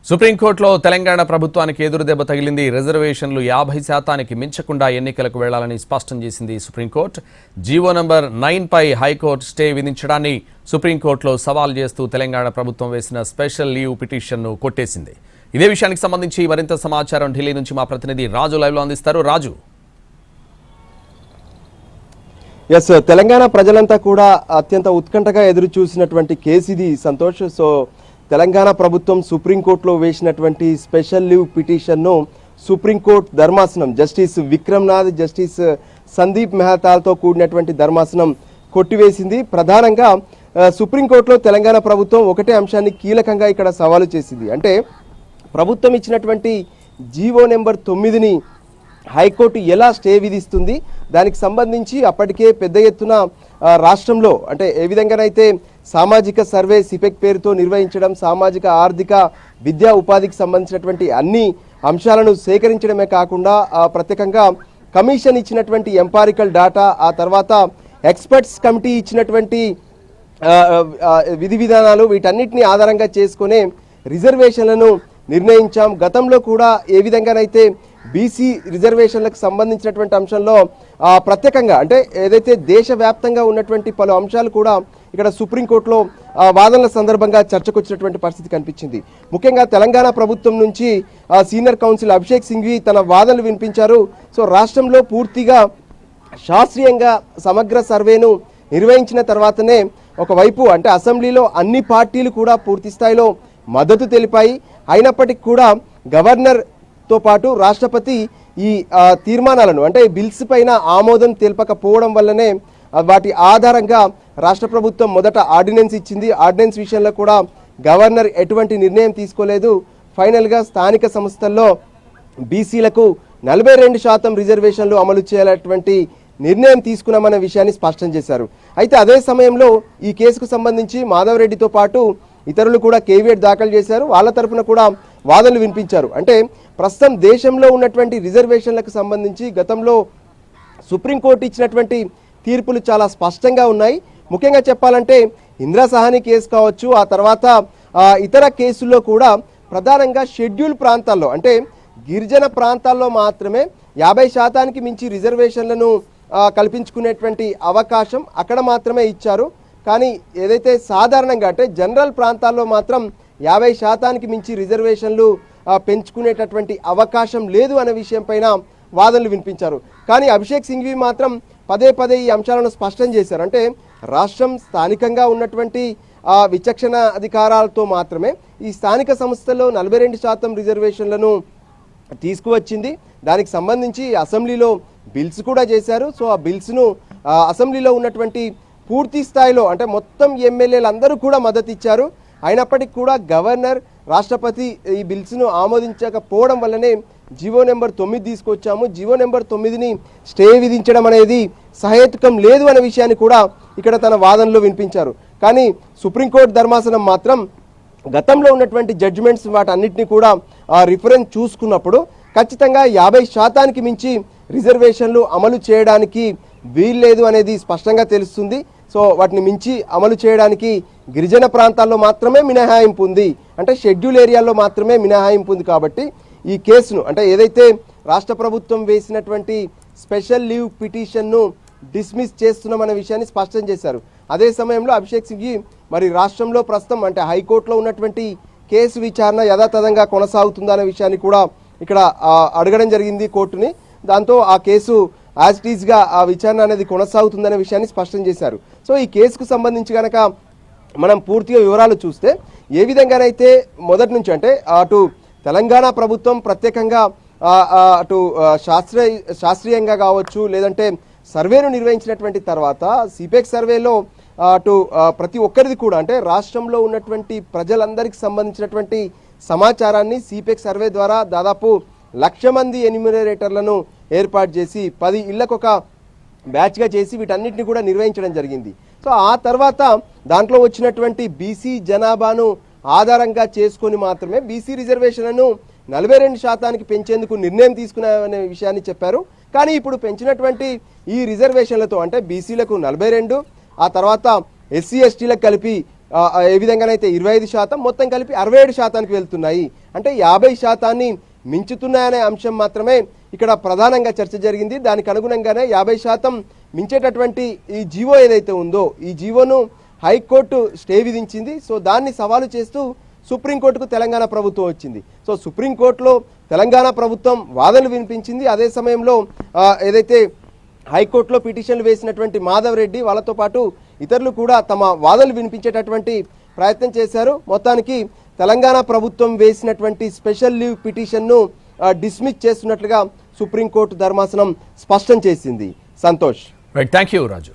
సుప్రీంకోర్టులో తెలంగాణ ప్రభుత్వానికి ఎదురుదెబ్బ తగిలింది. రిజర్వేషన్లు 50% మించకుండా ఎన్నికలకు వెళ్లాలని స్పష్టం చేసింది సుప్రీంకోర్టు. జీవో నంబర్ 9 పై హైకోర్టు స్టే విధించడాన్ని సుప్రీంకోర్టులో సవాల్ చేస్తూ తెలంగాణ ప్రభుత్వం వేసిన స్పెషల్ లీవ్ పిటిషన్ను కొట్టేసింది. ఇదే విషయానికి సంబంధించి మరింత సమాచారం ఢిల్లీ నుంచి మా ప్రతినిధి రాజు లైవ్లో అందిస్తారు. రాజు, తెలంగాణ ప్రజలంతా కూడా అత్యంత ఉత్కంఠగా ఎదురు చూసినటువంటి కేసు ఇది సంతోష్. తెలంగాణ ప్రభుత్వం సుప్రీంకోర్టులో వేసినటువంటి స్పెషల్ లీవ్ పిటిషన్ను సుప్రీంకోర్టు ధర్మాసనం జస్టిస్ విక్రమ్నాథ్, జస్టిస్ సందీప్ మెహతాలతో కూడినటువంటి ధర్మాసనం కొట్టివేసింది. ప్రధానంగా సుప్రీంకోర్టులో తెలంగాణ ప్రభుత్వం ఒకటే అంశాన్ని కీలకంగా ఇక్కడ సవాలు చేసింది. అంటే ప్రభుత్వం ఇచ్చినటువంటి జీవో నెంబర్ 9ని హైకోర్టు ఎలా స్టే విధిస్తుంది, దానికి సంబంధించి అప్పటికే పెద్ద ఎత్తున రాష్ట్రంలో అంటే ఏ విధంగానైతే సామాజిక సర్వే సిపెక్ పేరుతో నిర్వహించడం, సామాజిక ఆర్థిక విద్యా ఉపాధికి సంబంధించినటువంటి అన్ని అంశాలను సేకరించడమే కాకుండా ప్రత్యేకంగా కమిషన్ ఇచ్చినటువంటి ఎంపారికల్ డాటా, ఆ తర్వాత ఎక్స్పర్ట్స్ కమిటీ ఇచ్చినటువంటి విధి విధానాలు, వీటన్నిటిని ఆధారంగా చేసుకునే రిజర్వేషన్లను నిర్ణయించాం. గతంలో కూడా ఏ విధంగానైతే బీసీ రిజర్వేషన్లకు సంబంధించినటువంటి అంశంలో ప్రత్యేకంగా అంటే ఏదైతే దేశవ్యాప్తంగా ఉన్నటువంటి పలు అంశాలు కూడా ఇక్కడ సుప్రీంకోర్టులో వాదనల సందర్భంగా చర్చకు వచ్చినటువంటి పరిస్థితి కనిపించింది. ముఖ్యంగా తెలంగాణ ప్రభుత్వం నుంచి సీనియర్ కౌన్సిల్ అభిషేక్ సింఘ్వి తన వాదనలు వినిపించారు. రాష్ట్రంలో పూర్తిగా శాస్త్రీయంగా సమగ్ర సర్వేను నిర్వహించిన తర్వాతనే ఒకవైపు అంటే అసెంబ్లీలో అన్ని పార్టీలు కూడా పూర్తి స్థాయిలో మద్దతు తెలిపాయి. అయినప్పటికీ కూడా గవర్నర్తో పాటు రాష్ట్రపతి ఈ తీర్మానాలను అంటే బిల్స్ పైన ఆమోదం తెలపకపోవడం వల్లనే వాటి ఆధారంగా రాష్ట్ర ప్రభుత్వం మొదట ఆర్డినెన్స్ ఇచ్చింది. ఆర్డినెన్స్ విషయంలో కూడా గవర్నర్ ఎటువంటి నిర్ణయం తీసుకోలేదు. ఫైనల్గా స్థానిక సంస్థల్లో బీసీలకు 42% రిజర్వేషన్లు అమలు చేయాలన్నటువంటి నిర్ణయం తీసుకున్నామన్న విషయాన్ని స్పష్టం చేశారు. అయితే అదే సమయంలో ఈ కేసుకు సంబంధించి మాధవ్ రెడ్డితో పాటు ఇతరులు కూడా కేవియట్ దాఖలు చేశారు. వాళ్ళ తరఫున కూడా వాదనలు వినిపించారు. అంటే ప్రస్తుతం దేశంలో ఉన్నటువంటి రిజర్వేషన్లకు సంబంధించి గతంలో సుప్రీంకోర్టు ఇచ్చినటువంటి తీర్పులు చాలా స్పష్టంగా ఉన్నాయి. ముఖ్యంగా చెప్పాలంటే ఇందిరా సహాని కేసు కావచ్చు, ఆ తర్వాత ఇతర కేసుల్లో కూడా ప్రధానంగా షెడ్యూల్ ప్రాంతాల్లో అంటే గిరిజన ప్రాంతాల్లో మాత్రమే 50% మించి రిజర్వేషన్లను కల్పించుకునేటువంటి అవకాశం అక్కడ మాత్రమే ఇచ్చారు. కానీ ఏదైతే సాధారణంగా అంటే జనరల్ ప్రాంతాల్లో మాత్రం 50% మించి రిజర్వేషన్లు పెంచుకునేటటువంటి అవకాశం లేదు అనే విషయం పైన వాదనలు వినిపించారు. కానీ అభిషేక్ సింఘ్వి మాత్రం పదే పదే ఈ అంశాలను స్పష్టం చేశారు. అంటే రాష్ట్రం స్థానికంగా ఉన్నటువంటి విచక్షణ అధికారాలతో మాత్రమే ఈ స్థానిక సంస్థల్లో 42% రిజర్వేషన్లను తీసుకువచ్చింది. దానికి సంబంధించి అసెంబ్లీలో బిల్స్ కూడా చేశారు. ఆ బిల్స్ను అసెంబ్లీలో ఉన్నటువంటి పూర్తి స్థాయిలో అంటే మొత్తం ఎమ్మెల్యేలు అందరూ కూడా మద్దతు ఇచ్చారు. అయినప్పటికీ కూడా గవర్నర్, రాష్ట్రపతి ఈ బిల్స్ను ఆమోదించకపోవడం వల్లనే జీవో నెంబర్ 9 తీసుకొచ్చాము. జీవో నెంబర్ 9ని స్టే విధించడం అనేది సహేతుకం లేదు అనే విషయాన్ని కూడా ఇక్కడ తన వాదనలో వినిపించారు. కానీ సుప్రీంకోర్టు ధర్మాసనం మాత్రం గతంలో ఉన్నటువంటి జడ్జిమెంట్స్ వాటన్నిటిని కూడా రిఫరెన్స్ చూసుకున్నప్పుడు ఖచ్చితంగా 50% మించి రిజర్వేషన్లు అమలు చేయడానికి వీల్లేదు అనేది స్పష్టంగా తెలుస్తుంది. వాటిని మించి అమలు చేయడానికి గిరిజన ప్రాంతాల్లో మాత్రమే మినహాయింపు ఉంది, అంటే షెడ్యూల్ ఏరియాల్లో మాత్రమే మినహాయింపు ఉంది. కాబట్టి ఈ కేసును అంటే ఏదైతే రాష్ట్ర ప్రభుత్వం వేసినటువంటి స్పెషల్ లీవ్ పిటిషన్ను డిస్మిస్ చేస్తున్నామనే విషయాన్ని స్పష్టం చేశారు. అదే సమయంలో అభిషేక్ సింఘ్వి మరి రాష్ట్రంలో ప్రస్తుతం అంటే హైకోర్టులో ఉన్నటువంటి కేసు విచారణ యథాతథంగా కొనసాగుతుందా అనే విషయాన్ని కూడా ఇక్కడ అడగడం జరిగింది కోర్టుని. దాంతో ఆ కేసు యాజ్ ఇట్ ఈజ్గా ఆ విచారణ అనేది కొనసాగుతుందనే విషయాన్ని స్పష్టం చేశారు. ఈ కేసుకు సంబంధించి కనుక మనం పూర్తిగా వివరాలు చూస్తే ఏ విధంగానైతే మొదటి నుంచి అంటే అటు తెలంగాణ ప్రభుత్వం ప్రత్యేకంగా అటు శాస్త్రీయంగా కావచ్చు, లేదంటే సర్వేను నిర్వహించినటువంటి తర్వాత సిపెక్ సర్వేలో అటు ప్రతి ఒక్కరిది కూడా అంటే రాష్ట్రంలో ఉన్నటువంటి ప్రజలందరికీ సంబంధించినటువంటి సమాచారాన్ని సిపెక్ సర్వే ద్వారా దాదాపు 1,00,000 మంది ఎన్యూమరేటర్లను ఏర్పాటు చేసి 10 ఇళ్లకు ఒక బ్యాచ్గా చేసి వీటన్నిటిని కూడా నిర్వహించడం జరిగింది. ఆ తర్వాత దాంట్లో వచ్చినటువంటి బీసీ జనాభాను ఆధారంగా చేసుకొని మాత్రమే బీసీ రిజర్వేషన్లను 42% పెంచేందుకు నిర్ణయం తీసుకునే విషయాన్ని చెప్పారు. కానీ ఇప్పుడు పెంచినటువంటి ఈ రిజర్వేషన్లతో అంటే బీసీలకు 42, ఆ తర్వాత ఎస్సీ ఎస్టీలకు కలిపి ఏ విధంగానైతే 25% మొత్తం కలిపి 67%కి వెళ్తున్నాయి. అంటే 50% మించుతున్నాయనే అంశం మాత్రమే ఇక్కడ ప్రధానంగా చర్చ జరిగింది. దానికి అనుగుణంగానే 50% మించేటటువంటి ఈ జీవో ఏదైతే ఉందో ఈ జీవోను హైకోర్టు స్టే విధించింది. సో దాన్ని సవాలు చేస్తూ సుప్రీంకోర్టుకు తెలంగాణ ప్రభుత్వం వచ్చింది. సో సుప్రీంకోర్టులో తెలంగాణ ప్రభుత్వం వాదనలు వినిపించింది. అదే సమయంలో ఏదైతే హైకోర్టులో పిటిషన్లు వేసినటువంటి మాధవ్ రెడ్డి వాళ్ళతో పాటు ఇతరులు కూడా తమ వాదనలు వినిపించేటటువంటి ప్రయత్నం చేశారు. మొత్తానికి తెలంగాణ ప్రభుత్వం వేసినటువంటి స్పెషల్ లీవ్ పిటిషన్ను డిస్మిస్ చేస్తున్నట్లుగా సుప్రీంకోర్టు ధర్మాసనం స్పష్టం చేసింది. సంతోష్. రైట్, థ్యాంక్ యూ రాజు.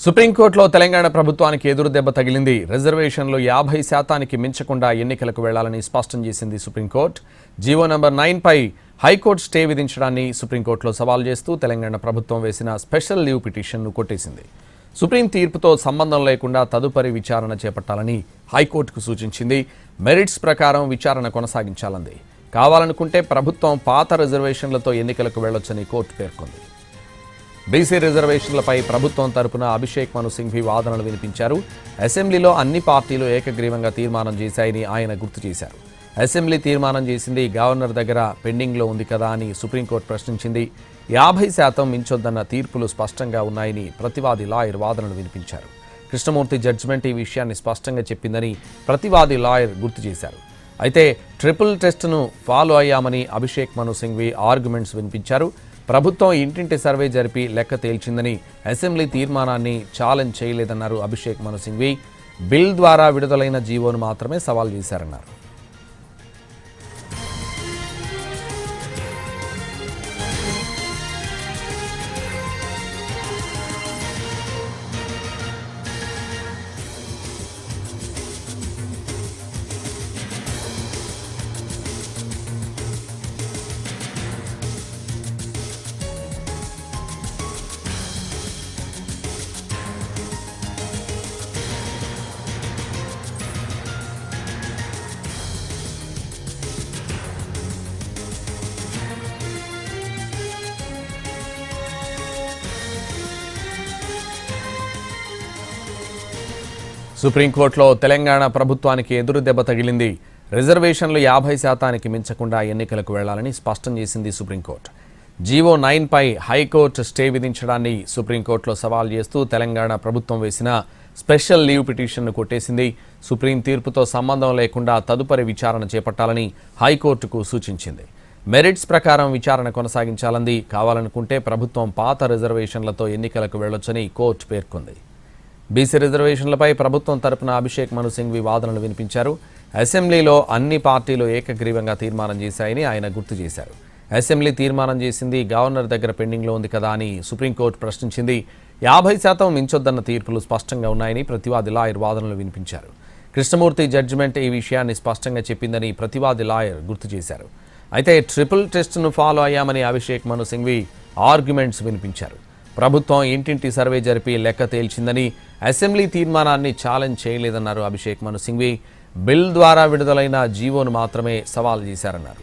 సుప్రీంకోర్టులో తెలంగాణ ప్రభుత్వానికి ఎదురు దెబ్బ తగిలింది. రిజర్వేషన్లు 50% మించకుండా ఎన్నికలకు వెళ్లాలని స్పష్టం చేసింది సుప్రీంకోర్టు. జీవో నంబర్ 9పై హైకోర్టు స్టే విధించడాన్ని సుప్రీంకోర్టులో సవాల్ చేస్తూ తెలంగాణ ప్రభుత్వం వేసిన స్పెషల్ లీవ్ పిటిషన్ను కొట్టేసింది. సుప్రీం తీర్పుతో సంబంధం లేకుండా తదుపరి విచారణ చేపట్టాలని హైకోర్టుకు సూచించింది. మెరిట్స్ ప్రకారం విచారణ కొనసాగించాలంది. కావాలనుకుంటే ప్రభుత్వం పాత రిజర్వేషన్లతో ఎన్నికలకు వెళ్లొచ్చని కోర్టు పేర్కొంది. బీసీ రిజర్వేషన్లపై ప్రభుత్వం తరపున అభిషేక్ మను సింఘ్వి వాదనలు వినిపించారు. అసెంబ్లీలో అన్ని పార్టీలు ఏకగ్రీవంగా తీర్మానం చేశాయని ఆయన గుర్తు చేశారు. అసెంబ్లీ తీర్మానం చేసింది గవర్నర్ దగ్గర పెండింగ్లో ఉంది కదా అని సుప్రీంకోర్టు ప్రశ్నించింది. 50% మించొద్దన్న తీర్పులు స్పష్టంగా ఉన్నాయని ప్రతివాది లాయర్ వాదనలు వినిపించారు. కృష్ణమూర్తి జడ్జిమెంట్ ఈ విషయాన్ని స్పష్టంగా చెప్పిందని ప్రతివాది లాయర్ గుర్తు చేశారు. అయితే ట్రిపుల్ టెస్ట్ను ఫాలో అయ్యామని అభిషేక్ మను సింఘ్వి ఆర్గ్యుమెంట్స్ వినిపించారు. ప్రభుత్వం ఇంటింటి సర్వే జరిపి లెక్క తేల్చిందని అసెంబ్లీ తీర్మానాన్ని ఛాలెంజ్ చేయలేదన్నారు అభిషేక్ మను సింఘ్వి. బిల్ ద్వారా విడుదలైన జీవోను మాత్రమే సవాల్ చేశారన్నారు. సుప్రీంకోర్టులో తెలంగాణ ప్రభుత్వానికి ఎదురు దెబ్బ తగిలింది. రిజర్వేషన్లు 50% మించకుండా ఎన్నికలకు వెళ్లాలని స్పష్టం చేసింది సుప్రీంకోర్టు. జీవో 9పై హైకోర్టు స్టే విధించడాన్ని సుప్రీంకోర్టులో సవాల్ చేస్తూ తెలంగాణ ప్రభుత్వం వేసిన స్పెషల్ లీవ్ పిటిషన్ను కొట్టేసింది. సుప్రీం తీర్పుతో సంబంధం లేకుండా తదుపరి విచారణ చేపట్టాలని హైకోర్టుకు సూచించింది. మెరిట్స్ ప్రకారం విచారణ కొనసాగించాలంది. కావాలనుకుంటే ప్రభుత్వం పాత రిజర్వేషన్లతో ఎన్నికలకు వెళ్లొచ్చని కోర్టు పేర్కొంది. బీసీ రిజర్వేషన్లపై ప్రభుత్వం తరపున అభిషేక్ మను సింఘ్వి వాదనలు వినిపించారు. అసెంబ్లీలో అన్ని పార్టీలు ఏకగ్రీవంగా తీర్మానం చేశాయని ఆయన గుర్తు చేశారు. అసెంబ్లీ తీర్మానం చేసింది గవర్నర్ దగ్గర పెండింగ్లో ఉంది కదా అని సుప్రీంకోర్టు ప్రశ్నించింది. 50% మించొద్దన్న తీర్పులు స్పష్టంగా ఉన్నాయని ప్రతివాది లాయర్ వాదనలు వినిపించారు. కృష్ణమూర్తి జడ్జిమెంట్ ఈ విషయాన్ని స్పష్టంగా చెప్పిందని ప్రతివాది లాయర్ గుర్తు చేశారు. అయితే ట్రిపుల్ టెస్ట్ను ఫాలో అయ్యామని అభిషేక్ మను సింఘ్వి ఆర్గ్యుమెంట్స్ వినిపించారు. ప్రభుత్వం ఇంటింటి సర్వే జరిపి లెక్క తేల్చిందని, అసెంబ్లీ తీర్మానాన్ని ఛాలెంజ్ చేయలేదన్నారు అభిషేక్ మను సింఘ్వి. బిల్ ద్వారా విడుదలైన జీవోను మాత్రమే సవాల్ చేశారన్నారు.